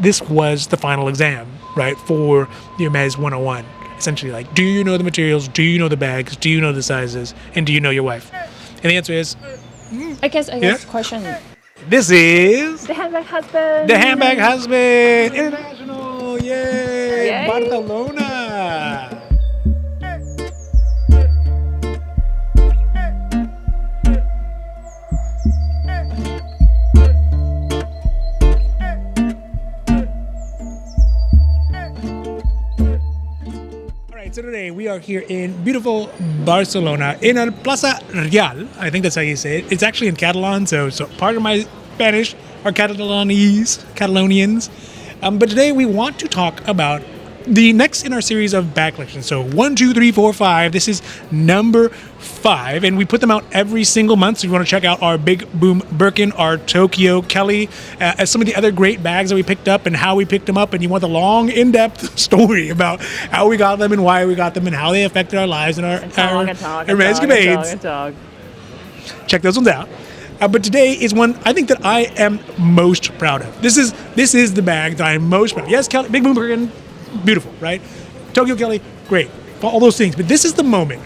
this was the final exam, right, for the Hermes 101. Essentially, like, do you know the materials? Do you know the bags? Do you know the sizes? And do you know your wife? And the answer is... I guess question. This is... The Handbag Husband. The Handbag Husband International. Yay! Yay. Barcelona. So today we are here in beautiful Barcelona in El Plaza Real. I think that's how you say it. It's actually in Catalan, so part of my Spanish are Catalanians. But today we want to talk about the next in our series of bag collections. So 1, 2, 3, 4, 5. This is number 5, and we put them out every single month. So if you want to check out our Big Boom Birkin, our Tokyo Kelly, some of the other great bags that we picked up and how we picked them up, and you want the long, in-depth story about how we got them and why we got them and how they affected our lives and our Hermes escapades. Check those ones out. But today is one I think that I am most proud of. This is the bag that I'm most proud of. Yes, Kelly, Big Boom Birkin, beautiful, right? Tokyo Kelly, great. All those things. But this is the moment.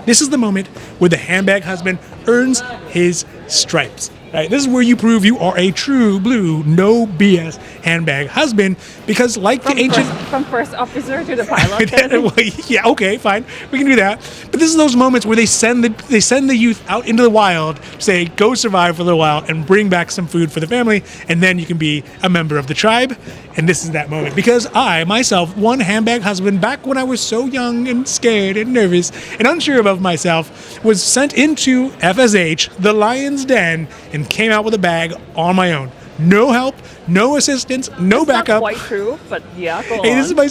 This is the moment where the handbag husband earns his stripes. Right? This is where you prove you are a true blue, no BS handbag husband, because like the ancient... From first officer to the pilot. Well, yeah, okay, fine. We can do that. But this is those moments where they send the youth out into the wild, say, go survive for a little while and bring back some food for the family, and then you can be a member of the tribe. And this is that moment. Because I, myself, one handbag husband, back when I was so young and scared and nervous and unsure of myself, was sent into FSH, the Lion's Den, and came out with a bag on my own. No help, no assistance, no backup. Not quite true, but yeah, go on. Hey, this is my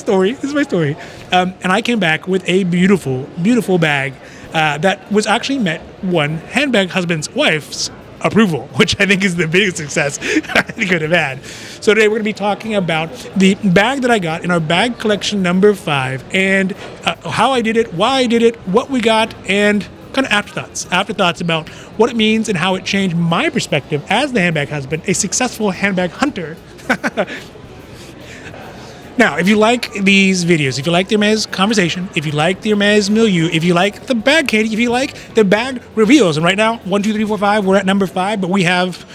story. And I came back with a beautiful, beautiful bag that was actually met one handbag husband's wife's approval, which I think is the biggest success I could have had. So today we're going to be talking about the bag that I got in our bag collection number 5 and how I did it, why I did it, what we got, and kind of afterthoughts about what it means and how it changed my perspective as the handbag husband, a successful handbag hunter. Now, if you like these videos, if you like the Hermes conversation, if you like the Hermes milieu, if you like the bag candy, if you like the bag reveals, and right now, 1, 2, 3, 4, 5, we're at number 5, but we have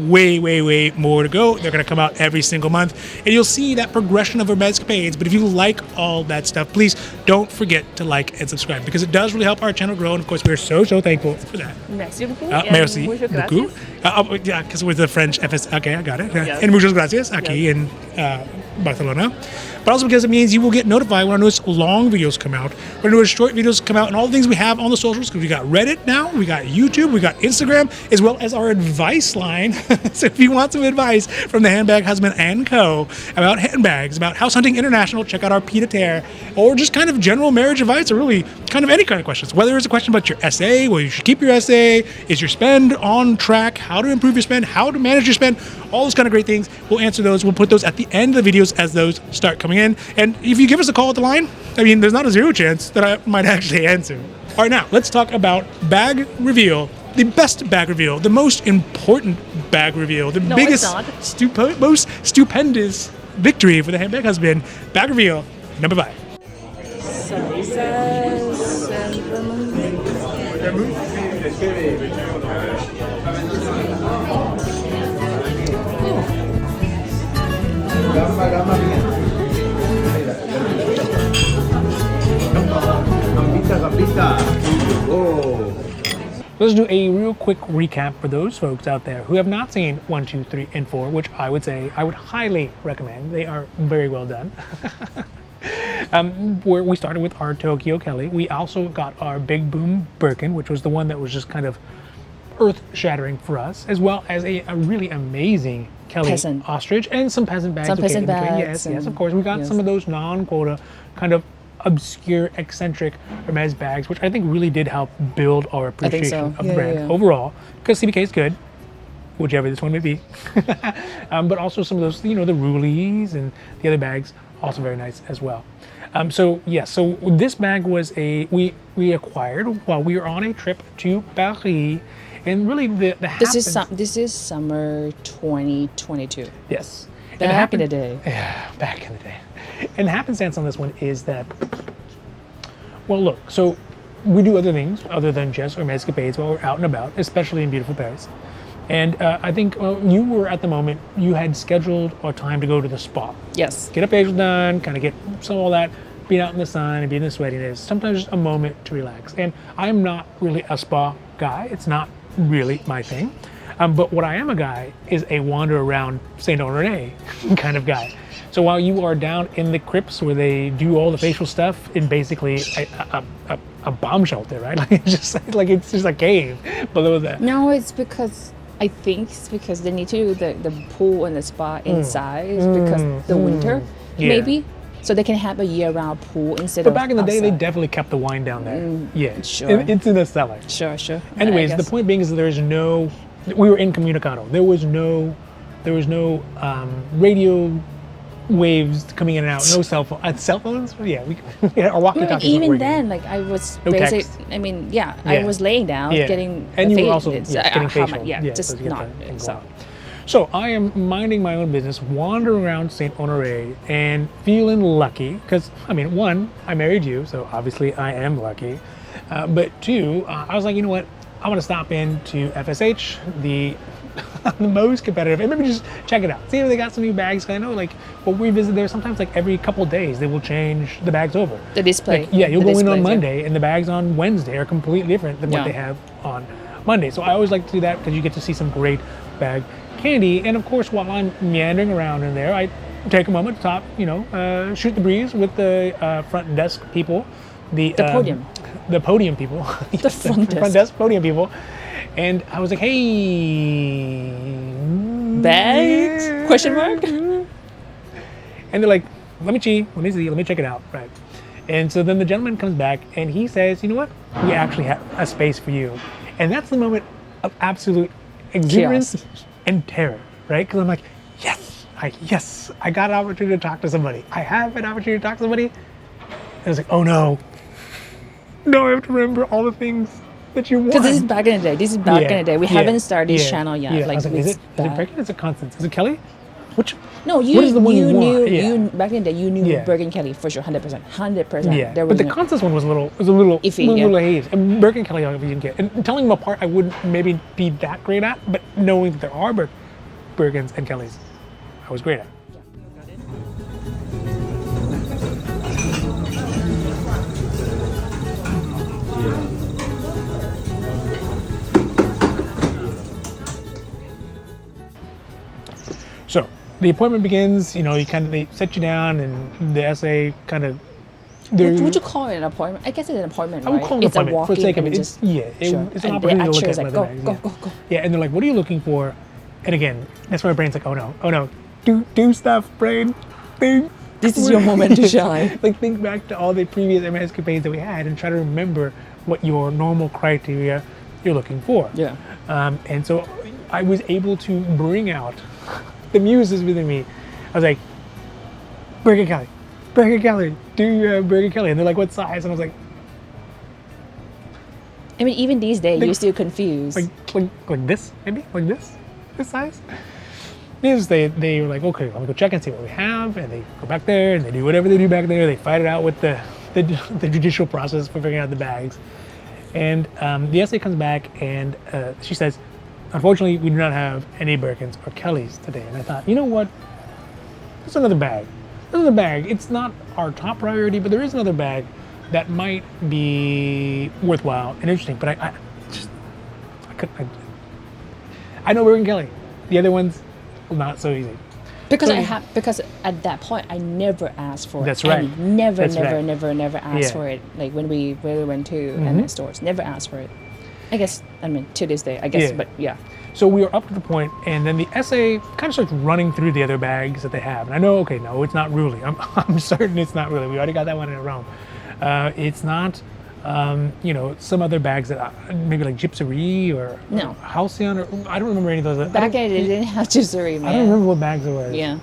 way more to go. They're going to come out every single month, and you'll see that progression of Hermes escapades. But if you like all that stuff, please don't forget to like and subscribe, because it does really help our channel grow, and of course, we're so thankful for that. Merci beaucoup. Merci beaucoup. Yeah, because with the French FS. Okay, I got it. Yes. And muchas gracias aquí in Barcelona. But also because it means you will get notified when our newest long videos come out, when our newest short videos come out, and all the things we have on the socials. Because we got Reddit now, we got YouTube, we got Instagram, as well as our advice line. So if you want some advice from the Handbag Husband and Co. about handbags, about house hunting international, check out our pied-à-terre, or just kind of general marriage advice, or really kind of any kind of questions. Whether it's a question about your essay, whether you should keep your essay, is your spend on track, how to improve your spend, how to manage your spend, all those kind of great things. We'll answer those. We'll put those at the end of the videos as those start coming in. And if you give us a call at the line, I mean, there's not a zero chance that I might actually answer. All right, now let's talk about bag reveal. The best bag reveal, the most important bag reveal, the biggest, most stupendous victory for the handbag husband. Bag reveal number 5. Let's do a real quick recap for those folks out there who have not seen 1, 2, 3, and 4, which I would highly recommend. They are very well done. Where we started with our Tokyo Kelly. We also got our Big Boom Birkin, which was the one that was just kind of earth-shattering for us, as well as a really amazing Kelly ostrich and some peasant bags. Yes, of course. We got some of those non-quota kind of obscure, eccentric Hermes bags, which I think really did help build our appreciation of the brand overall, because CBK is good, whichever this one may be. But also some of those, the Rulies and the other bags, also very nice as well. So this bag was we acquired while we were on a trip to Paris, and really this is summer 2022. Yes. Back in the day. Yeah, back in the day. And the happenstance on this one is that, well, look, so we do other things other than just Hermès escapades while we're out and about, especially in beautiful Paris. And I think you were at the moment, you had scheduled a time to go to the spa. Yes. Get a facial done, kind of get some of all that, being out in the sun and being in the sweatiness. Sometimes just a moment to relax. And I'm not really a spa guy. It's not really my thing. But what I am a guy is a wander around St. Honore kind of guy. So while you are down in the crypts where they do all the facial stuff in basically a bomb shelter, right? Like it's just a cave below that. No, I think it's because they need to do the pool and the spa inside because the winter, maybe. So they can have a year-round pool instead of But back in the day, they outside. definitely kept the wine down there. Yeah, sure. It's in the cellar. Sure. Anyways, the point being is that there's no, we were incommunicado. There was no radio waves coming in and out. No cell phone. Cell phones? Yeah, our walkie-talkies. Even then, like I was No basic. text. I mean, I was laying down, getting and the you were face- also getting facial. just so to get not. that thing So going. So I am minding my own business, wandering around St. Honore and feeling lucky because, I mean, one, I married you, so obviously I am lucky. But two, I was like, you know what? I want to stop into FSH, the most competitive, and maybe just check it out. See if they got some new bags. 'Cause I know, like, when we visit there, sometimes like every couple days they will change the bags over. the display. Like, yeah, you'll the go in on displays, yeah. Monday, and the bags on Wednesday are completely different than what Yeah. they have on Monday. So I always like to do that because you get to see some great bag candy. And of course, while I'm meandering around in there, I take a moment to talk, shoot the breeze with the front desk people, the podium. the podium people, The front desk. desk podium people. And I was like, hey, Bags? yeah. Question mark? And they're like, let me see, let me check it out, right? And so then the gentleman comes back and he says, you know what? We actually have a space for you. And that's the moment of absolute exuberance Chaos. and terror, right? Because I'm like, yes, I got an opportunity to talk to somebody. I have an opportunity to talk to somebody. And I was like, oh no, I have to remember all the things that you want. Because this is back in the day. This is back in the day. We haven't started this yeah, channel yet. Yeah. Like, I was like, is it that. Birkin? Is it Constance? Is it Kelly? Which? No, what is the one you knew want? Yeah. you back in the day. You knew Yeah. Birkin Kelly for sure, 100%. Yeah, There but was the no- Constance one was a little Iffy, little yeah. hazy. And Birkin Kelly, you can get. And telling them apart, I wouldn't maybe be that great at, but knowing that there are Birkins and Kellys, I was great at. So the appointment begins. They set you down, and the essay kind of. Would you call it an appointment? I guess it's an appointment, I would right? call it an It's a appointment for the walk-in sake of and it. just It's an and opportunity the to look usher at is like, leather go, bags. go, Yeah. go, go. Yeah, and they're like, "What are you looking for?" And again, that's where my brain's like, "Oh no, do stuff, brain, think." This is your moment to shine. Like think back to all the previous MS escapades that we had, and try to remember what your normal criteria you're looking for. Yeah. And so I was able to bring out the muses within me. I was like, Birkin Kelly, do you have Birkin Kelly? And they're like, what size? And I was like, I mean, even these days, Like- you're still confused. like this, maybe? Like this size? Yes, they were like, okay, let me go check and see what we have. And they go back there and they do whatever they do back there. They fight it out with the judicial process for figuring out the bags. And the essay comes back and she says, unfortunately, we do not have any Birkins or Kellys today. And I thought, you know what? There's another bag. It's not our top priority, but there is another bag that might be worthwhile and interesting. But I know Birkin Kelly. The other ones, not so easy. Because So- because at that point I never asked for That's it. right. And never That's never right. never asked Yeah. for it. Like when we went to MS stores, never asked for it. I guess to this day, I guess, Yeah. but yeah. So we are up to the point, and then the essay kind of starts running through the other bags that they have. And I know, okay, no, it's not Rulli. I'm certain it's not Rulli. We already got that one in Rome. It's not, some other bags that maybe like Gypserie or No. Halcyon, or I don't remember any of those. Back then they didn't have Gypserie, man. I don't remember what bags it was. Yeah.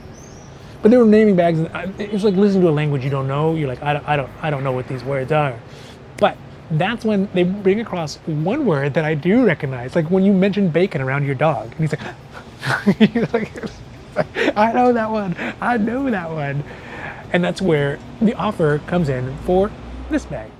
But they were naming bags, and it was like listening to a language you don't know. You're like, I don't know what these words are. But that's when they bring across one word that I do recognize. Like when you mentioned bacon around your dog, and he's like, I know that one. I know that one. And that's where the offer comes in for this bag.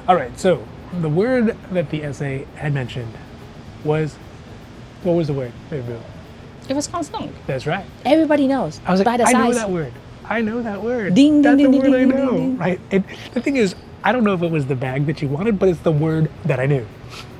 All right, so the word that the essay had mentioned was, what was the word? It was constant. That's right. Everybody knows. I was by like, the I know size. that word. I know that word. Ding, ding, That's ding, the ding, word I ding, know, ding, ding. right? And the thing is, I don't know if it was the bag that you wanted, but it's the word that I knew.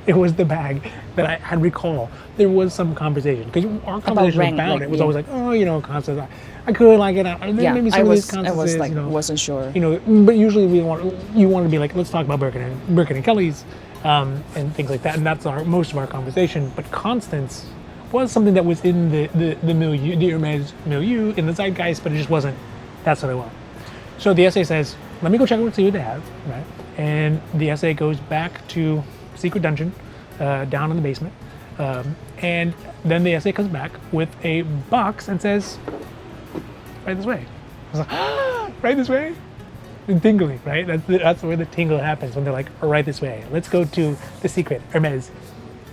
It was the bag that I had recall. There was some conversation because our conversation rank, about like, it was yeah. always like, oh, you know, constants. I could like it. Yeah, Maybe some I of these was constants, like you know, wasn't sure. you know, but usually you want to be like, let's talk about Birkin and Kelly's and things like that, and that's most of our conversation. But constants was something that was in the milieu, the Hermes milieu, in the zeitgeist, but it just wasn't. That's what I want. So the essay says, let me go check out and see what they have, right? And the essay goes back to secret dungeon down in the basement, and then the essay comes back with a box and says, right this way. I was like, ah, right this way? And tingling, right? That's where the tingle happens, when they're like, right this way. Let's go to the secret Hermes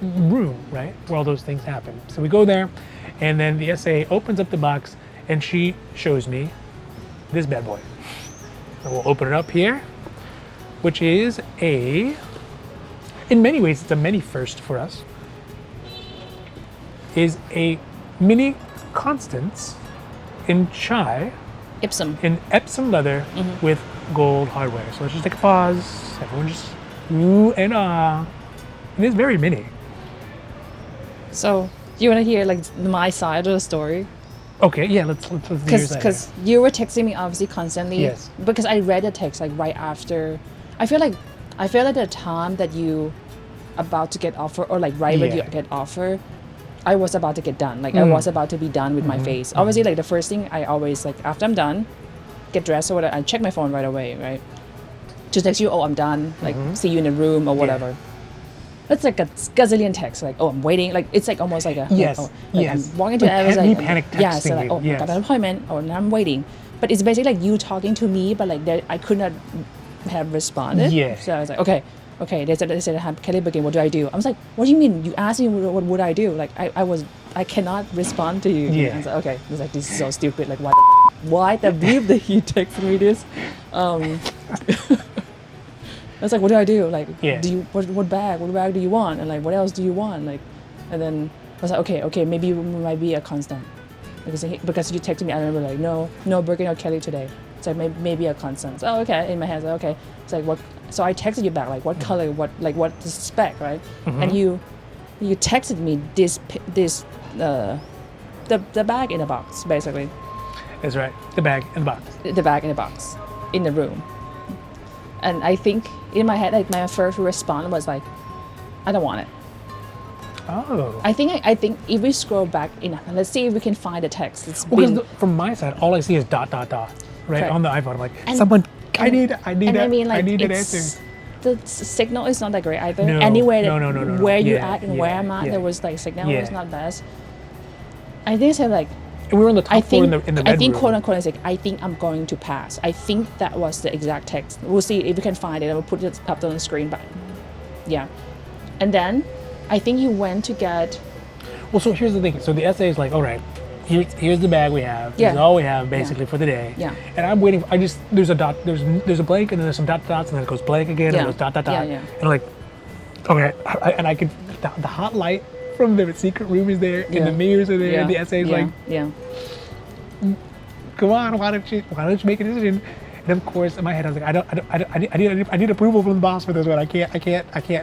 room, right? Where all those things happen. So we go there, and then the essay opens up the box, and she shows me this bad boy. And we'll open it up here, which is in many ways, it's a mini first for us, is a mini Constance in chai, in Epsom leather with gold hardware. So let's just take a pause. Everyone just ooh and ah. It is very mini. So you want to hear like my side of the story? Okay, yeah, let's hear that. Because you were texting me obviously constantly. Yes. Because I read the text like right after. I feel like the time that you about to get offer, or like right when you get offer, I was about to get done. Like I was about to be done with my face. Obviously, like the first thing I always like after I'm done, get dressed or whatever, I check my phone right away, right? To text you, oh, I'm done. Like see you in the room or whatever. It's like a gazillion texts, like, oh, I'm waiting. Like, it's like almost like a, yes, oh, like yes. I'm walking to like, I was like, panic texting yeah, so like, oh, yes. I got an appointment, or now I'm waiting. But it's basically like you talking to me, but like I could not have responded. Yeah. So I was like, okay. They said, Kelly Birkin, what do I do? I was like, what do you mean? You asked me what would I do? Like, I cannot respond to you. Yeah. I was like, okay. I was like, this is so stupid. Like, why the bleep that he texted me this? I was like, what do I do? Like, do you what bag do you want? And like, what else do you want? Like, and then I was like, okay, maybe it might be a constant, because you texted me. I remember like, no Birkin or Kelly today. It's like maybe a constant. Oh, okay. In my head, like, okay. It's like what? So I texted you back like, what color? What the spec, right? And you texted me the bag in a box, basically. That's right. The bag in the box. The bag in a box, in the room. And I think in my head, like my first response was like, I don't want it. Oh. I think if we scroll back enough, let's see if we can find the text. From my side, all I see is ... right? Correct. On the iPhone. I'm like, and, someone, I need I mean, like, I need an answer. The signal is not that great either. No, Anywhere no. where you at and where I'm at, there was like signal was not best. I think it's like, and we were on the top floor in the bedroom. I think quote unquote, it's like, I think I'm going to pass. I think that was the exact text. We'll see if we can find it. I will put it up on the screen. But yeah, and then I think you went to get. Well, so here's the thing. So the essay is like, all right, here's the bag we have. This is all we have basically for the day. Yeah. And I'm waiting. There's a dot. There's a blank, and then there's some dots, and then it goes blank again, and it goes dot. Yeah. And I'm like, okay, and I could the hot light from the secret room is there, and the mirrors are there, and the essay is like, come on, why don't you make a decision? And of course, in my head, I was like, I need approval from the boss for this one. I can't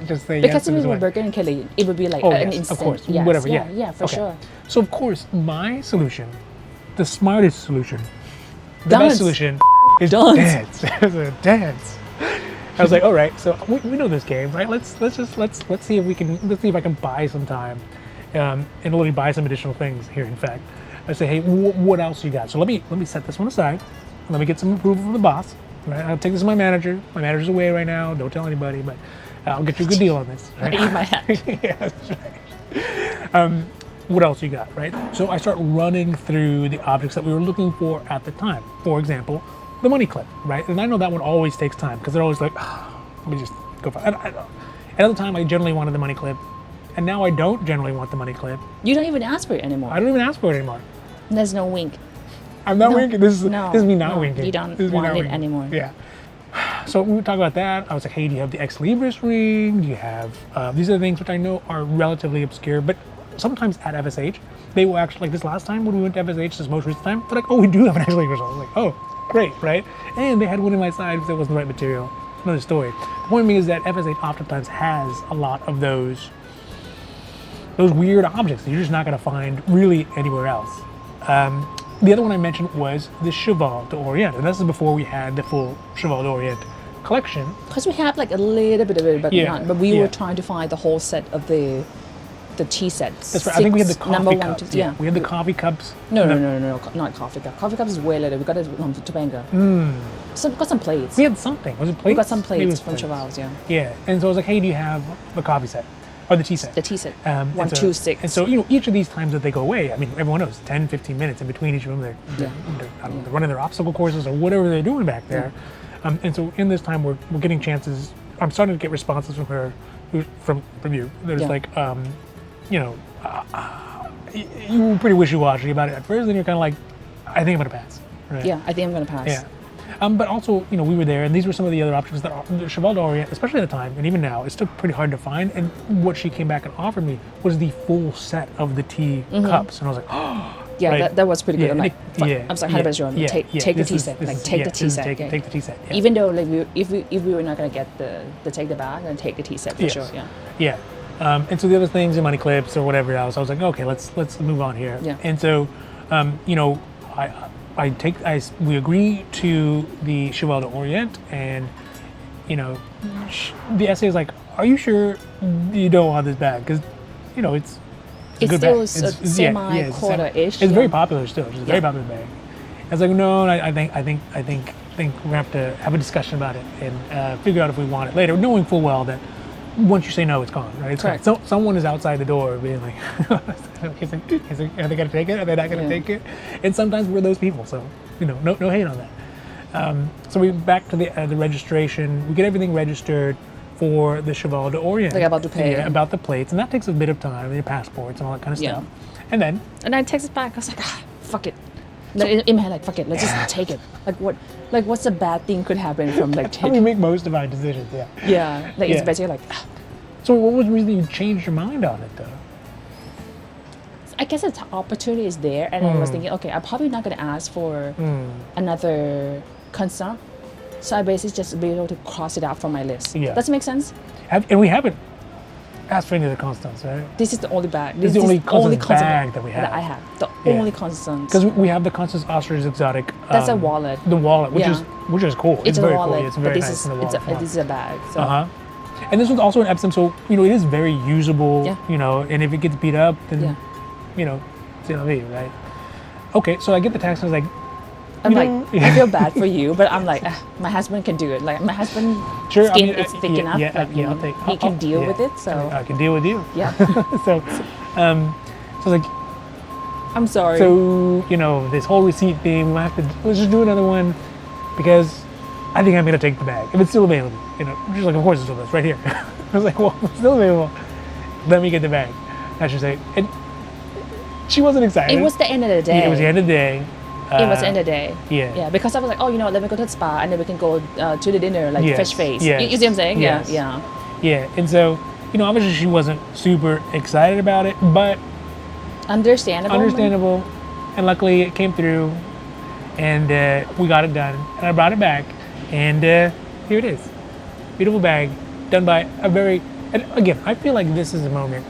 just say because yes. if it was Birkin and Kelly, it would be like an instant. Of course, yes. whatever. Yeah, for sure. So of course, my solution, the smartest solution, the best solution, is dance. Dance. I was like, all right, so we know this game, right? Let's see if I can buy some time, and let me buy some additional things here. In fact, I say, hey, what else you got? So let me set this one aside. Let me get some approval from the boss. Right? I'll take this to my manager. My manager's away right now. Don't tell anybody, but I'll get you a good deal on this. Right? I eat my hat. Yeah, that's right. What else you got, right? So I start running through the objects that we were looking for at the time. For example, the money clip, right? And I know that one always takes time because they're always like, let me just go for it. At the time, I generally wanted the money clip, and now I don't generally want the money clip. You don't even ask for it anymore. I don't even ask for it anymore. There's no wink. I'm not winking. This is me not no, winking. You don't this is want me not it winking. anymore. Yeah. So we would talk about that. I was like, hey, do you have the Ex Libris ring? Do you have these are the things which I know are relatively obscure, but sometimes at FSH, they will actually, like this last time when we went to FSH, this most recent time, they're like, oh, we do have an Ex Libris. I was like, oh, great, right? And they had one in my side because it wasn't the right material. Another story. The point being is that FSH oftentimes has a lot of those weird objects that you're just not going to find really anywhere else. The other one I mentioned was the Cheval d'Orient, and this is before we had the full Cheval d'Orient collection. Because we had like a little bit of it, but not. But we were trying to find the whole set of the tea sets. That's right. I think we had the coffee number cups. 1 to, yeah. We had the coffee cups. No, not coffee cup. Coffee cups is way later. We got it from Topanga. So we got some plates. We had something. Was it plates? We got some Maybe it plates was from Cheval's, yeah. Yeah, and so I was like, hey, do you have the coffee set? Or the tea set? The tea set. And 126. And so, each of these times that they go away, I mean, everyone knows 10, 15 minutes in between each of them, they're running their obstacle courses or whatever they're doing back there. Yeah. And so in this time, we're getting chances. I'm starting to get responses from her, from you. There's like, you were pretty wishy-washy about it at first, and you're kind of like, I think I'm going to pass. Right? Yeah, I think I'm going to pass. Yeah. But also, we were there, and these were some of the other options that the Cheval d'Orient, especially at the time, and even now, it's still pretty hard to find. And what she came back and offered me was the full set of the tea cups, and I was like, oh. Yeah, right. that was pretty good. I'm like, I'm sorry, 100% sure. Yeah, take the tea set. Like, take the tea set. Take the tea set. Yeah. Even though, like, if we were not gonna get the take the bag, then take the tea set for sure. Yeah. Yeah. And so the other things, the money clips or whatever else, I was like, okay, let's move on here. Yeah. And so, we agree to the Cheval d'Orient, and the essay is like, are you sure you don't want this bag? Because it's a good still bag. It's semi-quota-ish. It's very popular still. It's a very popular bag. I was like, no, I think we're gonna have to have a discussion about it and figure out if we want it later, knowing full well that once you say no, it's gone, right? It's correct. Gone. So someone is outside the door being like, are they gonna take it? Are they not gonna take it? And sometimes we're those people, so no hate on that. So we back to the registration. We get everything registered for the Cheval d'Orient. Like about to pay. Yeah, about the plates, and that takes a bit of time, your passports and all that kind of stuff. And then I text it back. I was like, fuck it. In my head, like, fuck it, let's just take it. Like what's a bad thing could happen from like taking? We make most of our decisions, yeah. Yeah, like it's basically like. So what was the reason you changed your mind on it, though? I guess the opportunity is there, and I was thinking, okay, I'm probably not gonna ask for another consult. So I basically just be able to cross it out from my list. Yeah. Does it make sense? And we haven't asked for any of the constants, right? This is the only bag. This is the only constant bag that we have. That I have. The only constant. Because we have the Constance Ostrich Exotic. That's a wallet. The wallet, which is cool. It's very a wallet, cool. It's very nice in the wallet. This is a bag. So. And this one's also an Epsom, so it is very usable. Yeah. And if it gets beat up, then it's gonna be right. Okay, so I get the text and I was like, I'm like, I feel bad for you, but I'm like, my husband can do it. Like my husband's skin is thick enough. He can deal with it. So I can deal with you. Yeah. So I was like, I'm sorry. So this whole receipt thing, let's just do another one because I think I'm gonna take the bag if it's still available. She's like, of course it's still this right here. I was like, well, it's still available. Let me get the bag. I should say, and she wasn't excited. It was the end of the day. It was the end of the day. It was the end of the day. Yeah. Yeah, because I was like, let me go to the spa and then we can go to the dinner, like fish face. Yes. You see what I'm saying? Yes. Yeah. Yeah. And so, obviously she wasn't super excited about it, but Understandable. And luckily it came through and we got it done. And I brought it back and here it is. Beautiful bag done by and again, I feel like this is a moment.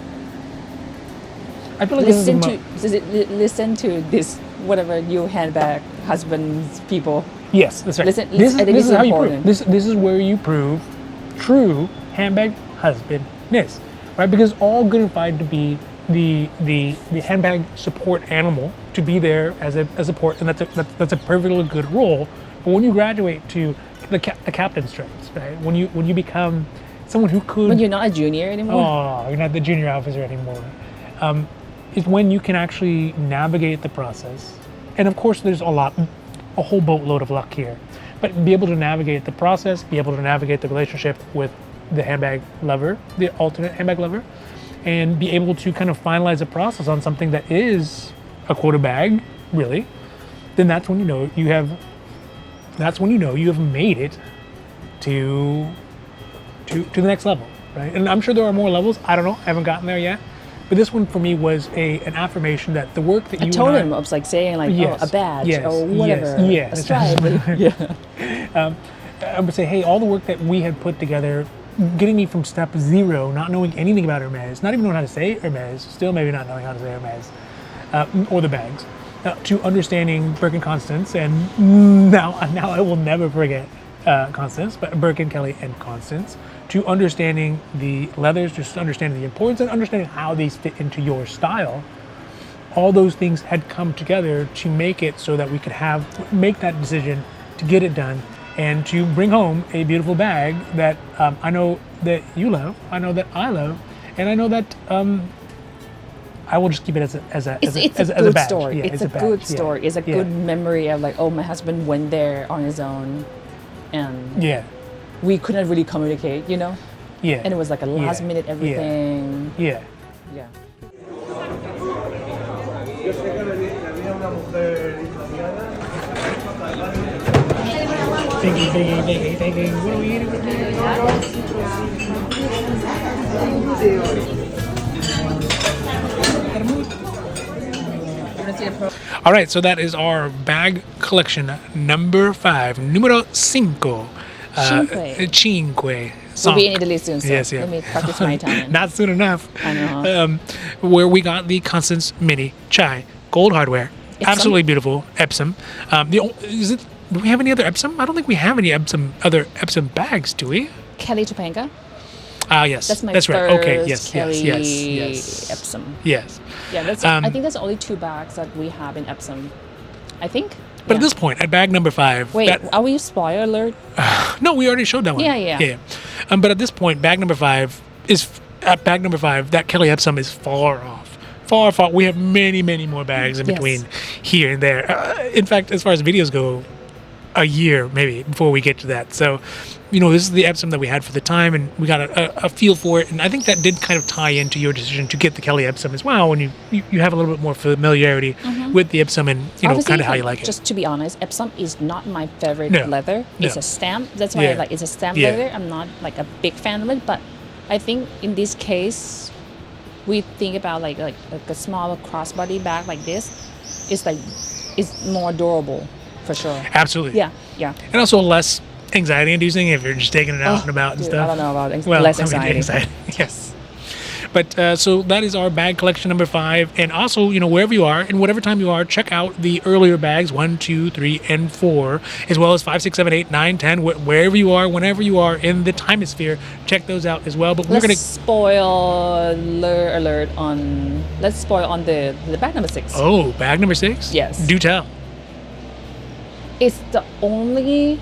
I feel like listen to this, whatever you handbag husband's people. Yes, that's right. Listen, this is how important. you prove. This is where you prove true handbag husbandness, right? Because all good and fine to be the handbag support animal, to be there as a support, and that's a perfectly good role. But when you graduate to the captain stripes, right? When you become someone who could, when you're not a junior anymore. Oh, you're not the junior officer anymore. Is when you can actually navigate the process. And of course, there's a whole boatload of luck here. but be able to navigate the process, be able to navigate the relationship with the handbag lover, the alternate handbag lover, and be able to kind of finalize a process on something that is a quota bag, really, then that's when you know you have made it to the next level, right? And I'm sure there are more levels. I don't know. I haven't gotten there yet. But this one for me was an affirmation that the work that you told him, I was like saying like, Yes, oh, a badge yes, or whatever. yes, A stripe. Yeah. I would say, hey, all the work that we had put together, getting me from step 0, not knowing anything about Hermes, not even knowing how to say Hermes, still maybe not knowing how to say Hermes, or the bags, to understanding Birkin Constance, and now I will never forget Constance, but Birkin, Kelly, and Constance, to understanding the leathers, just understanding the importance and understanding how these fit into your style. All those things had come together to make it so that we could make that decision to get it done and to bring home a beautiful bag that I know that you love, I know that I love, and I know that I will just keep it as a good badge. story. Yeah, it's a badge. good story. Yeah. It's a good memory of like, oh, my husband went there on his own, and we couldn't really communicate, you know? Yeah. And it was like a last minute everything. Yeah. Yeah. Thinking. What are we eating with All right, so that is our bag collection number 5, numero 5. Cinque. We'll be in Italy soon, so Yes, yeah. let me practice my Italian. Not soon enough. I know. Where we got the Constance Mini Chai gold hardware. Epsom? Absolutely beautiful. Epsom. Do we have any other Epsom? I don't think we have any other Epsom bags, do we? Kelly Topanga. Yes. That's my right. first Okay. Yes. Kelly Yes. Epsom. Yes. Yeah, I think that's only 2 bags that we have in Epsom. I think. But at this point, at bag number 5. Wait, are we spoiler alert? No, we already showed that one. Yeah. But at this point, bag number 5 that Kelly Epsom is far off. Far. We have many, many more bags in between here and there. In fact, as far as videos go, a year maybe before we get to that. So, this is the Epsom that we had for the time, and we got a feel for it. And I think that did kind of tie into your decision to get the Kelly Epsom as well, when you have a little bit more familiarity with the Epsom and kind of how you like it. Just to be honest, Epsom is not my favorite leather. No. It's a stamp. That's why I like it's a stamp leather. I'm not like a big fan of it, but I think in this case, we think about like a small crossbody bag like this is more durable. For sure. Absolutely. Yeah. And also less anxiety-inducing if you're just taking it out and about and stuff. I don't know about less anxiety. Yes. But so that is our bag collection number 5. And also, wherever you are, in whatever time you are, check out the earlier bags 1, 2, 3, and 4, as well as 5, 6, 7, 8, 9, 10. Wherever you are, whenever you are in the time sphere, check those out as well. But we're Let's spoil on the bag number 6. Oh, bag number 6? Yes. Do tell. It's the only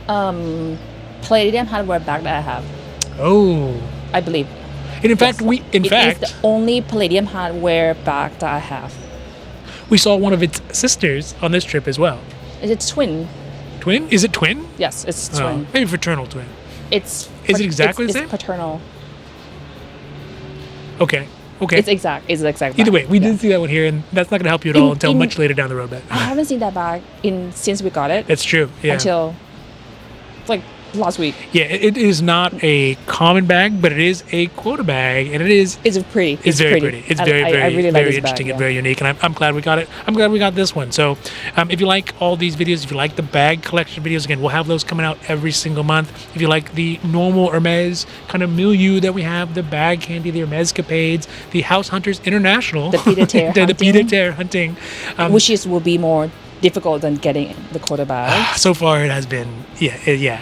palladium hardware bag that I have. Oh. I believe. And in fact, it is the only palladium hardware bag that I have. We saw one of its sisters on this trip as well. Is it twin? Twin? Is it twin? Yes, it's twin. Maybe fraternal twin. Is it exactly the same? It's paternal. Okay. It's exact. Either way, we did see that one here, and that's not going to help you at all until much later down the road. But I haven't seen that bag since we got it. That's true. Yeah. Until like last week. Yeah, it is not a common bag, but it is a quota bag, and it's pretty. It's very pretty. It's very really very interesting and very unique, and I'm glad we got it. I'm glad we got this one. So, if you like all these videos, if you like the bag collection videos, again, we'll have those coming out every single month. If you like the normal Hermes kind of milieu that we have, the bag candy, the Hermes capades, the House Hunters International, the pied-à-terre hunting, which will be more difficult than getting the quota bag. So far, it has been, yeah.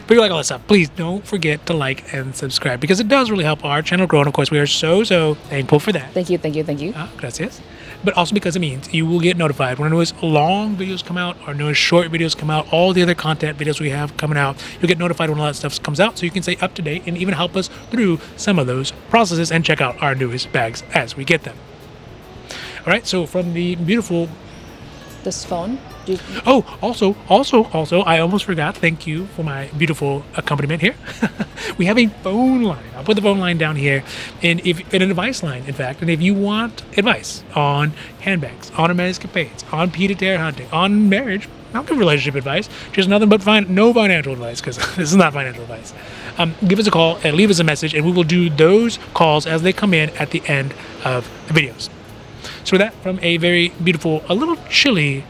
But you like all that stuff, please don't forget to like and subscribe, because it does really help our channel grow. And of course, we are so thankful for that. Thank you. Gracias. But also because it means you will get notified when our newest long videos come out, our newest short videos come out, all the other content videos we have coming out. You'll get notified when all that stuff comes out, so you can stay up to date and even help us through some of those processes and check out our newest bags as we get them. All right, so from the beautiful... This phone? Also, I almost forgot. Thank you for my beautiful accompaniment here. We have a phone line. I'll put the phone line down here, and an advice line, in fact. And if you want advice on handbags, on Hermes capades, on pied-à-terre hunting, on marriage, I'll give relationship advice. Just nothing but no financial advice, because this is not financial advice. Give us a call and leave us a message, and we will do those calls as they come in at the end of the videos. So with that, from a very beautiful, a little chilly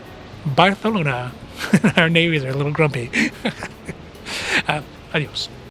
Barcelona, our neighbors are a little grumpy. Adios.